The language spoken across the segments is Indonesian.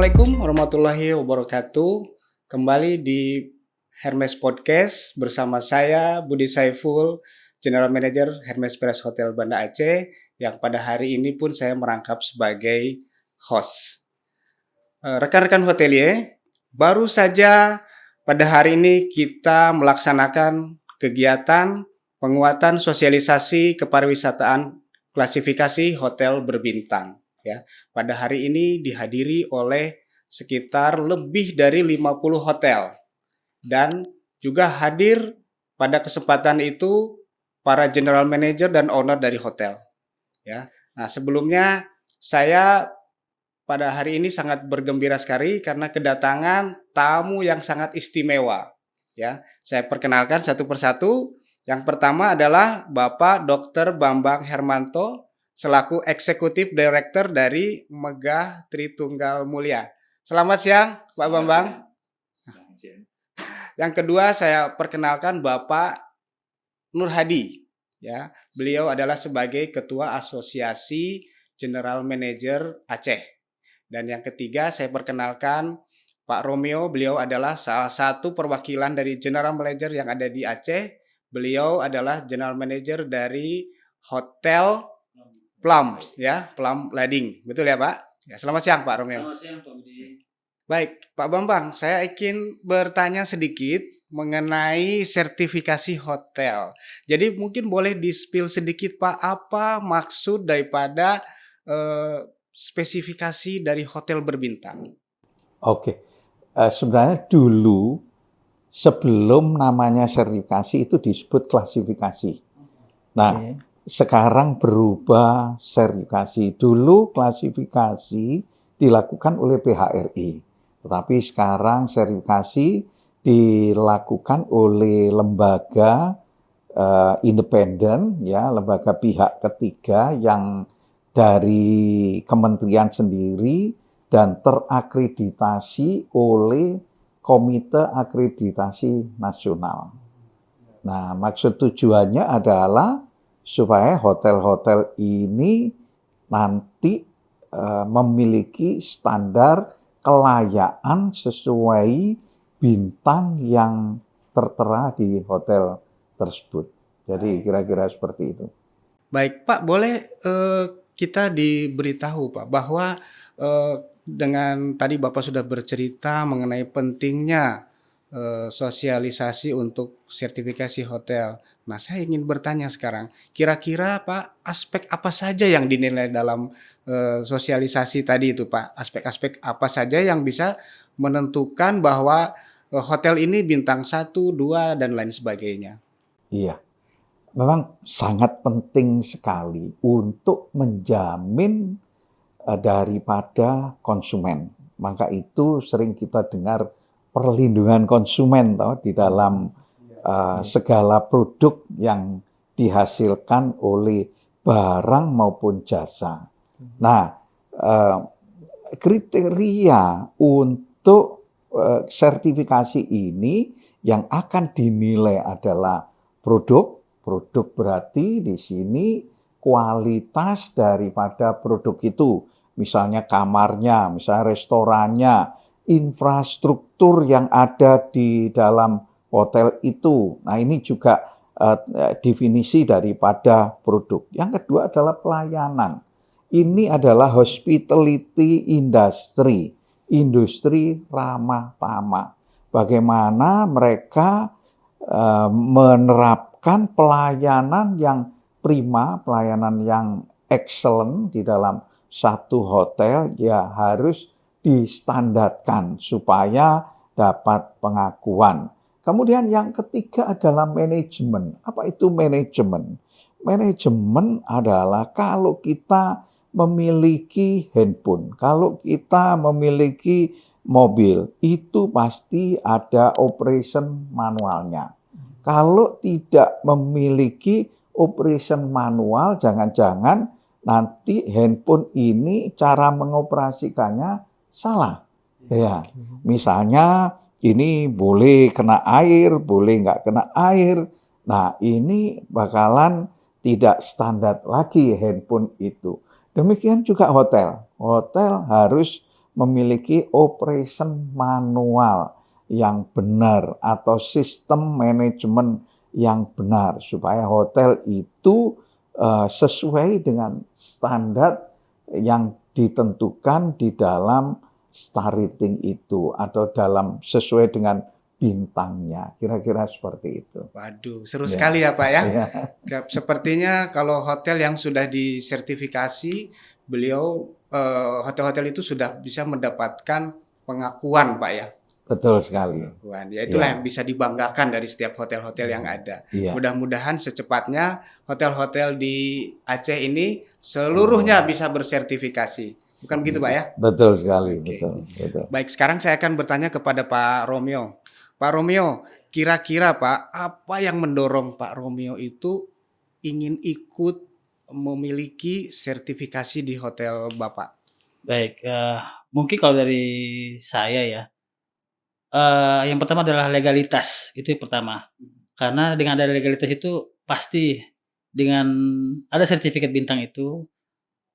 Assalamualaikum warahmatullahi wabarakatuh. Kembali di Hermes Podcast bersama saya Budi Saiful, General Manager Hermes Palace Hotel Banda Aceh, yang pada hari ini pun saya merangkap sebagai host. Rekan-rekan hotelier, baru saja pada hari ini kita melaksanakan kegiatan penguatan sosialisasi kepariwisataan klasifikasi hotel berbintang. Ya, pada hari ini dihadiri oleh sekitar lebih dari 50 hotel dan juga hadir pada kesempatan itu para general manager dan owner dari hotel. Ya, nah sebelumnya saya pada hari ini sangat bergembira sekali karena kedatangan tamu yang sangat istimewa. Ya, saya perkenalkan satu persatu. Yang pertama adalah Bapak Dr. Bambang Hermanto selaku Eksekutif Director dari Megah Tritunggal Mulia. Selamat siang, Pak Bambang. Yang kedua saya perkenalkan Bapak Nur Hadi. Ya, beliau adalah sebagai Ketua Asosiasi General Manager Aceh. Dan yang ketiga saya perkenalkan Pak Romeo. Beliau adalah salah satu perwakilan dari General Manager yang ada di Aceh. Beliau adalah General Manager dari Hotel Plum, ya, Plum Lading, betul ya Pak? Ya, selamat siang Pak Romeo. Selamat siang Pak Budi. Baik, Pak Bambang, saya ingin bertanya sedikit mengenai sertifikasi hotel. Jadi mungkin boleh di-spill sedikit Pak, apa maksud daripada spesifikasi dari hotel berbintang? Oke, sebenarnya dulu sebelum namanya sertifikasi itu disebut klasifikasi. Nah, sekarang berubah sertifikasi. Dulu klasifikasi dilakukan oleh PHRI, tetapi sekarang sertifikasi dilakukan oleh lembaga independen, ya, lembaga pihak ketiga yang dari kementerian sendiri dan terakreditasi oleh Komite Akreditasi Nasional. Nah, maksud tujuannya adalah supaya hotel-hotel ini nanti memiliki standar kelayakan sesuai bintang yang tertera di hotel tersebut. Jadi kira-kira seperti itu. Baik Pak, boleh kita diberitahu Pak bahwa dengan tadi Bapak sudah bercerita mengenai pentingnya sosialisasi untuk sertifikasi hotel. Nah, saya ingin bertanya sekarang, kira-kira Pak, aspek apa saja yang dinilai dalam sosialisasi tadi itu Pak? Aspek-aspek apa saja yang bisa menentukan bahwa hotel ini bintang 1, 2, dan lain sebagainya? Iya, memang sangat penting sekali untuk menjamin daripada konsumen. Maka itu sering kita dengar perlindungan konsumen di dalam segala produk yang dihasilkan oleh barang maupun jasa. Nah, kriteria untuk sertifikasi ini yang akan dinilai adalah produk berarti di sini kualitas daripada produk itu. Misalnya kamarnya, misalnya restorannya, infrastruktur yang ada di dalam hotel itu. Nah, ini juga definisi daripada produk. Yang kedua adalah pelayanan. Ini adalah hospitality industry, industri ramah tamah. Bagaimana mereka menerapkan pelayanan yang prima, pelayanan yang excellent di dalam satu hotel, ya harus distandarkan supaya dapat pengakuan. Kemudian yang ketiga adalah manajemen. Apa itu manajemen? Manajemen adalah kalau kita memiliki handphone, kalau kita memiliki mobil, itu pasti ada operation manualnya. Kalau tidak memiliki operation manual, jangan-jangan nanti handphone ini cara mengoperasikannya salah. Ya, misalnya ini boleh kena air, boleh nggak kena air. Nah, ini bakalan tidak standar lagi handphone itu. Demikian juga hotel. Hotel harus memiliki operation manual yang benar atau sistem manajemen yang benar supaya hotel itu sesuai dengan standar yang ditentukan di dalam star rating itu atau dalam sesuai dengan bintangnya. Kira-kira seperti itu. Waduh, seru Ya. sekali ya Pak ya. Ya. Sepertinya kalau hotel yang sudah disertifikasi, beliau hotel-hotel itu sudah bisa mendapatkan pengakuan Pak ya. Betul sekali. Pengakuan. Ya itulah Ya. yang bisa dibanggakan dari setiap hotel-hotel yang ada. Iya. Mudah-mudahan secepatnya hotel-hotel di Aceh ini seluruhnya bisa bersertifikasi. Bukan begitu Pak ya? Betul sekali, Oke. betul. Baik, sekarang saya akan bertanya kepada Pak Romeo. Pak Romeo, kira-kira Pak, apa yang mendorong Pak Romeo itu ingin ikut memiliki sertifikasi di hotel Bapak? Baik, mungkin kalau dari saya ya, yang pertama adalah legalitas, itu yang pertama. Karena dengan ada legalitas itu pasti dengan ada sertifikat bintang itu,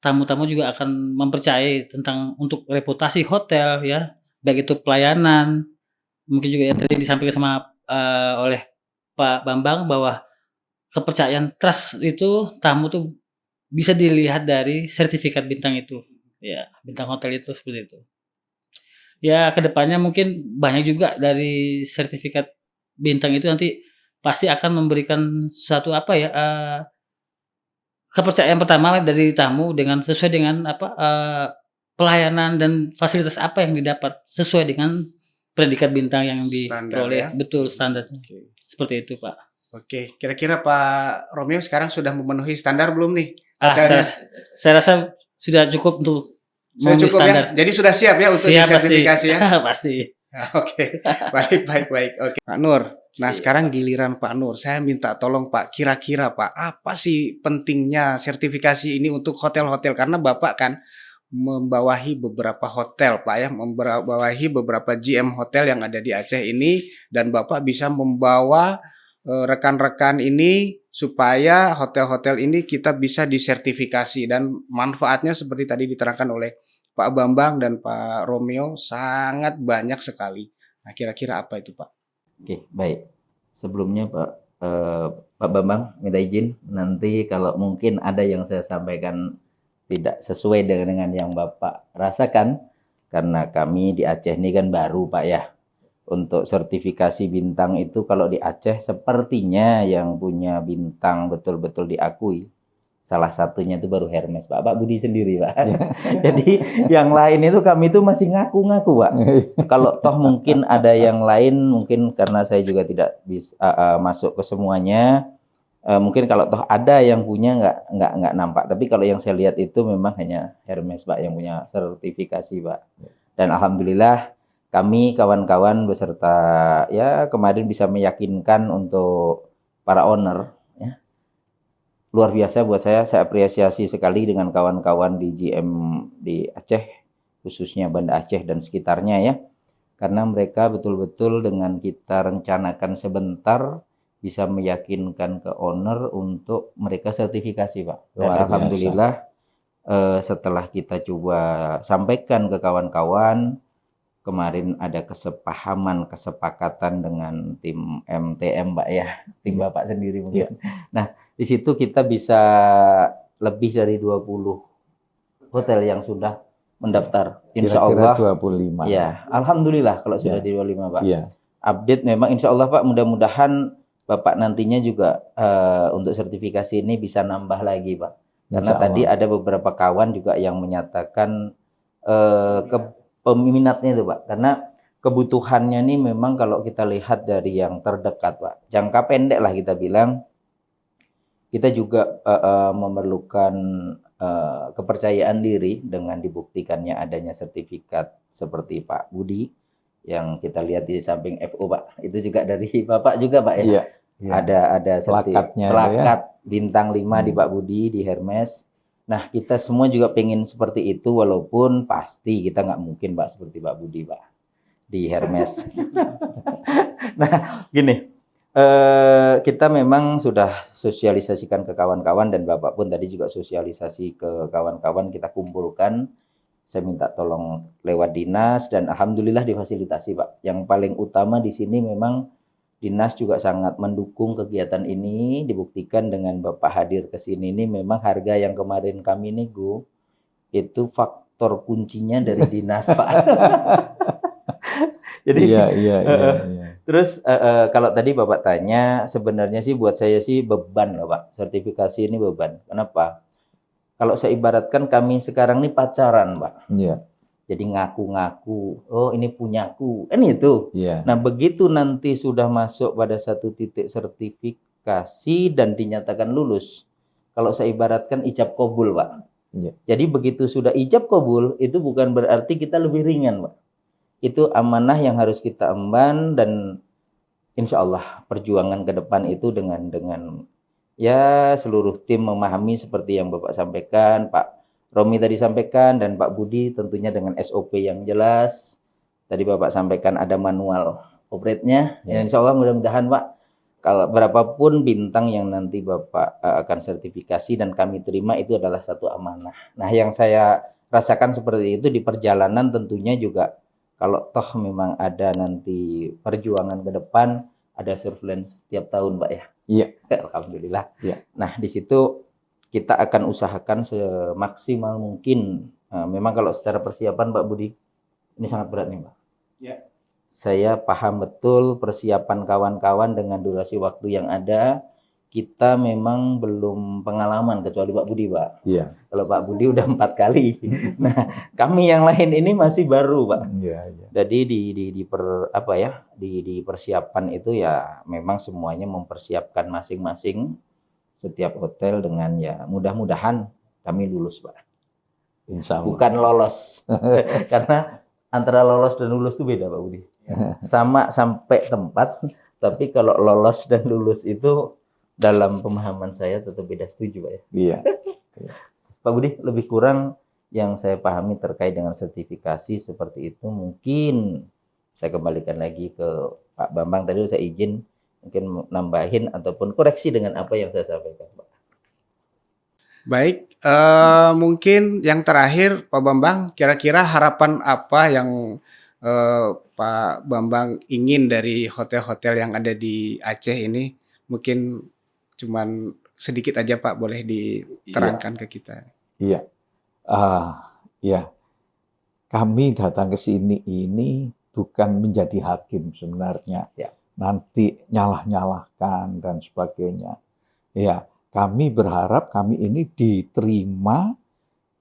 tamu-tamu juga akan mempercayai tentang untuk reputasi hotel ya, baik itu pelayanan, mungkin juga yang tadi disampaikan sama, oleh Pak Bambang bahwa kepercayaan trust itu tamu tuh bisa dilihat dari sertifikat bintang itu, ya, bintang hotel itu seperti itu. Ya kedepannya mungkin banyak juga dari sertifikat bintang itu nanti pasti akan memberikan suatu apa ya, kepercayaan pertama dari tamu dengan sesuai dengan apa, pelayanan dan fasilitas apa yang didapat sesuai dengan predikat bintang yang Standar diperoleh. ya. Betul, standarnya. Oke. Seperti itu, Pak. Oke, kira-kira Pak Romeo sekarang sudah memenuhi standar belum nih? Saya, Hotelnya? saya rasa sudah cukup untuk Sudah memenuhi cukup standar. ya? Jadi sudah siap ya untuk Siap pasti. disertifikasi ya? Pasti. Oke, baik. Oke, Pak Nur. Nah, Iya. sekarang giliran Pak Nur. Saya minta tolong Pak, kira-kira Pak, apa sih pentingnya sertifikasi ini untuk hotel-hotel? Karena Bapak kan membawahi beberapa hotel, Pak ya, membawahi beberapa GM hotel yang ada di Aceh ini, dan Bapak bisa membawa rekan-rekan ini supaya hotel-hotel ini kita bisa disertifikasi, dan manfaatnya seperti tadi diterangkan oleh Pak Bambang dan Pak Romeo sangat banyak sekali. Nah, kira-kira apa itu, Pak? Oke, baik. Sebelumnya Pak Bambang minta izin nanti kalau mungkin ada yang saya sampaikan tidak sesuai dengan yang Bapak rasakan, karena kami di Aceh ini kan baru Pak ya. Untuk sertifikasi bintang itu kalau di Aceh sepertinya yang punya bintang betul-betul diakui salah satunya itu baru Hermes, Pak Budi sendiri, Pak. Jadi yang lain itu kami itu masih ngaku-ngaku, Pak. Kalau toh mungkin ada yang lain, mungkin karena saya juga tidak bisa masuk ke semuanya. Mungkin kalau toh ada yang punya nggak nampak. Tapi kalau yang saya lihat itu memang hanya Hermes, Pak, yang punya sertifikasi, Pak. Dan alhamdulillah kami kawan-kawan beserta ya kemarin bisa meyakinkan untuk para owner. Luar biasa buat saya apresiasi sekali dengan kawan-kawan di GM di Aceh, khususnya Banda Aceh dan sekitarnya ya. Karena mereka betul-betul dengan kita rencanakan sebentar bisa meyakinkan ke owner untuk mereka sertifikasi, Pak. Dan alhamdulillah setelah kita coba sampaikan ke kawan-kawan, kemarin ada kesepakatan dengan tim MTM, Pak ya, tim Bapak sendiri mungkin. Nah, di situ kita bisa lebih dari 20 hotel yang sudah mendaftar. Insya Allah 25. Ya, alhamdulillah kalau sudah di 25, Pak. Ya. Update memang insya Allah, Pak, mudah-mudahan Bapak nantinya juga untuk sertifikasi ini bisa nambah lagi, Pak. Karena tadi ada beberapa kawan juga yang menyatakan peminatnya itu, Pak. Karena kebutuhannya ini memang kalau kita lihat dari yang terdekat, Pak. Jangka pendek lah kita bilang. Kita juga memerlukan kepercayaan diri dengan dibuktikannya adanya sertifikat seperti Pak Budi yang kita lihat di samping FO, Pak. Itu juga dari Bapak juga, Pak ya. Ada plakat bintang 5 di Pak Budi di Hermes. Nah, kita semua juga pengen seperti itu walaupun pasti kita nggak mungkin, Pak, seperti Pak Budi, Pak, di Hermes. Nah, gini. Kita memang sudah sosialisasikan ke kawan-kawan dan Bapak pun tadi juga sosialisasi ke kawan-kawan, kita kumpulkan saya minta tolong lewat dinas dan alhamdulillah difasilitasi Pak. Yang paling utama di sini memang dinas juga sangat mendukung kegiatan ini, dibuktikan dengan Bapak hadir ke sini ini memang harga yang kemarin kami nego itu faktor kuncinya dari dinas Pak. Jadi terus kalau tadi Bapak tanya sebenarnya sih buat saya sih beban loh Pak. Sertifikasi ini beban. Kenapa? Kalau saya ibaratkan kami sekarang ini pacaran, Pak. Iya. Jadi ngaku-ngaku, oh ini punyaku, kan itu. Iya. Nah begitu nanti sudah masuk pada satu titik sertifikasi dan dinyatakan lulus, kalau saya ibaratkan ijab kabul, Pak. Iya. Jadi begitu sudah ijab kabul, itu bukan berarti kita lebih ringan, Pak. Itu amanah yang harus kita emban dan insya Allah perjuangan ke depan itu dengan ya seluruh tim memahami seperti yang Bapak sampaikan, Pak Romi tadi sampaikan, dan Pak Budi tentunya dengan SOP yang jelas. Tadi Bapak sampaikan ada manual operate-nya. Ya. Insya Allah mudah-mudahan Pak, kalau berapapun bintang yang nanti Bapak akan sertifikasi dan kami terima itu adalah satu amanah. Nah yang saya rasakan seperti itu di perjalanan tentunya juga kalau toh memang ada nanti perjuangan ke depan, ada surveillance setiap tahun Pak ya. Iya. Alhamdulillah. Iya. Nah, di situ kita akan usahakan semaksimal mungkin. Nah, memang kalau secara persiapan Pak Budi, ini sangat berat nih Pak. Iya. Saya paham betul persiapan kawan-kawan dengan durasi waktu yang ada. Kita memang belum pengalaman kecuali Pak Budi Pak. Iya. Kalau Pak Budi udah 4 kali. Nah, kami yang lain ini masih baru Pak. Iya. Jadi di persiapan itu ya memang semuanya mempersiapkan masing-masing setiap hotel dengan ya mudah-mudahan kami lulus Pak. Insya Allah. Bukan lolos. Karena antara lolos dan lulus itu beda Pak Budi. Sama sampai tempat, tapi kalau lolos dan lulus itu dalam pemahaman saya tetap beda, setuju Pak ya. Iya. Pak Budi lebih kurang yang saya pahami terkait dengan sertifikasi seperti itu mungkin saya kembalikan lagi ke Pak Bambang. Tadi saya izin mungkin nambahin ataupun koreksi dengan apa yang saya sampaikan Pak. Baik, mungkin yang terakhir Pak Bambang, kira-kira harapan apa yang Pak Bambang ingin dari hotel-hotel yang ada di Aceh ini? Mungkin cuman sedikit aja Pak, boleh diterangkan ke kita. Iya. Ya, kami datang ke sini ini bukan menjadi hakim sebenarnya. Ya. Nanti nyalah-nyalahkan dan sebagainya. Ya, kami berharap kami ini diterima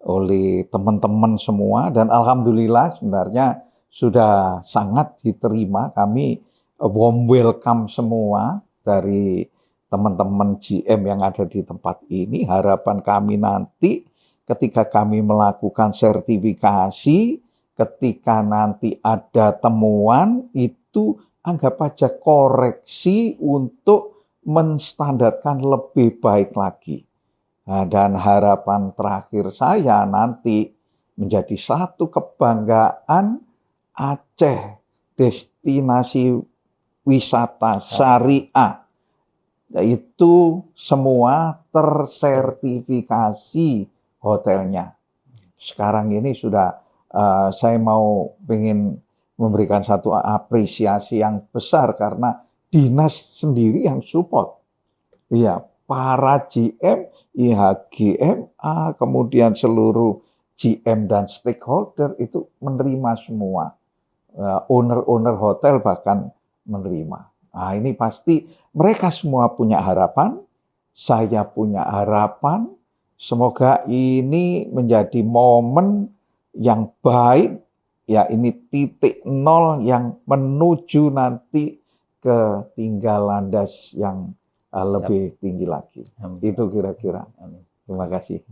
oleh teman-teman semua dan alhamdulillah sebenarnya sudah sangat diterima. Kami warm welcome semua dari teman-teman GM yang ada di tempat ini. Harapan kami nanti ketika kami melakukan sertifikasi, ketika nanti ada temuan, itu anggap aja koreksi untuk menstandarkan lebih baik lagi. Nah, dan harapan terakhir saya nanti menjadi satu kebanggaan Aceh, destinasi wisata syariah. Yaitu semua tersertifikasi hotelnya. Sekarang ini sudah saya ingin memberikan satu apresiasi yang besar karena dinas sendiri yang support. Iya, para GM, IHGMA, kemudian seluruh GM dan stakeholder itu menerima semua. Owner-owner hotel bahkan menerima. Nah, ini pasti mereka semua punya harapan, saya punya harapan, semoga ini menjadi momen yang baik, ya ini titik nol yang menuju nanti ke tinggal landas yang lebih tinggi lagi. Amin. Itu kira-kira. Terima kasih.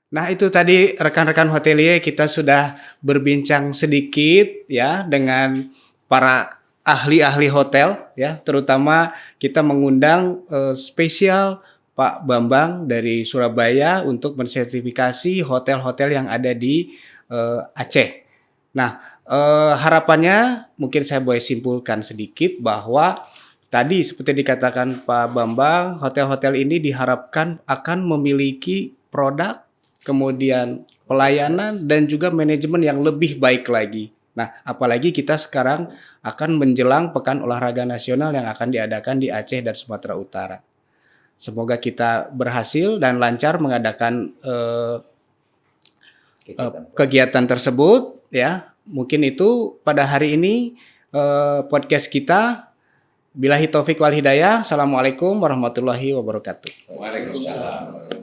Nah itu tadi rekan-rekan hotelier kita sudah berbincang sedikit ya dengan para ahli-ahli hotel ya, terutama kita mengundang spesial Pak Bambang dari Surabaya untuk mensertifikasi hotel-hotel yang ada di Aceh. Nah harapannya mungkin saya boleh simpulkan sedikit bahwa tadi seperti dikatakan Pak Bambang, hotel-hotel ini diharapkan akan memiliki produk, kemudian pelayanan dan juga manajemen yang lebih baik lagi. Nah, apalagi kita sekarang akan menjelang Pekan Olahraga Nasional yang akan diadakan di Aceh dan Sumatera Utara. Semoga kita berhasil dan lancar mengadakan kegiatan tersebut ya. Mungkin itu pada hari ini podcast kita. Billahi taufik wal hidayah. Assalamualaikum warahmatullahi wabarakatuh. Waalaikumsalam.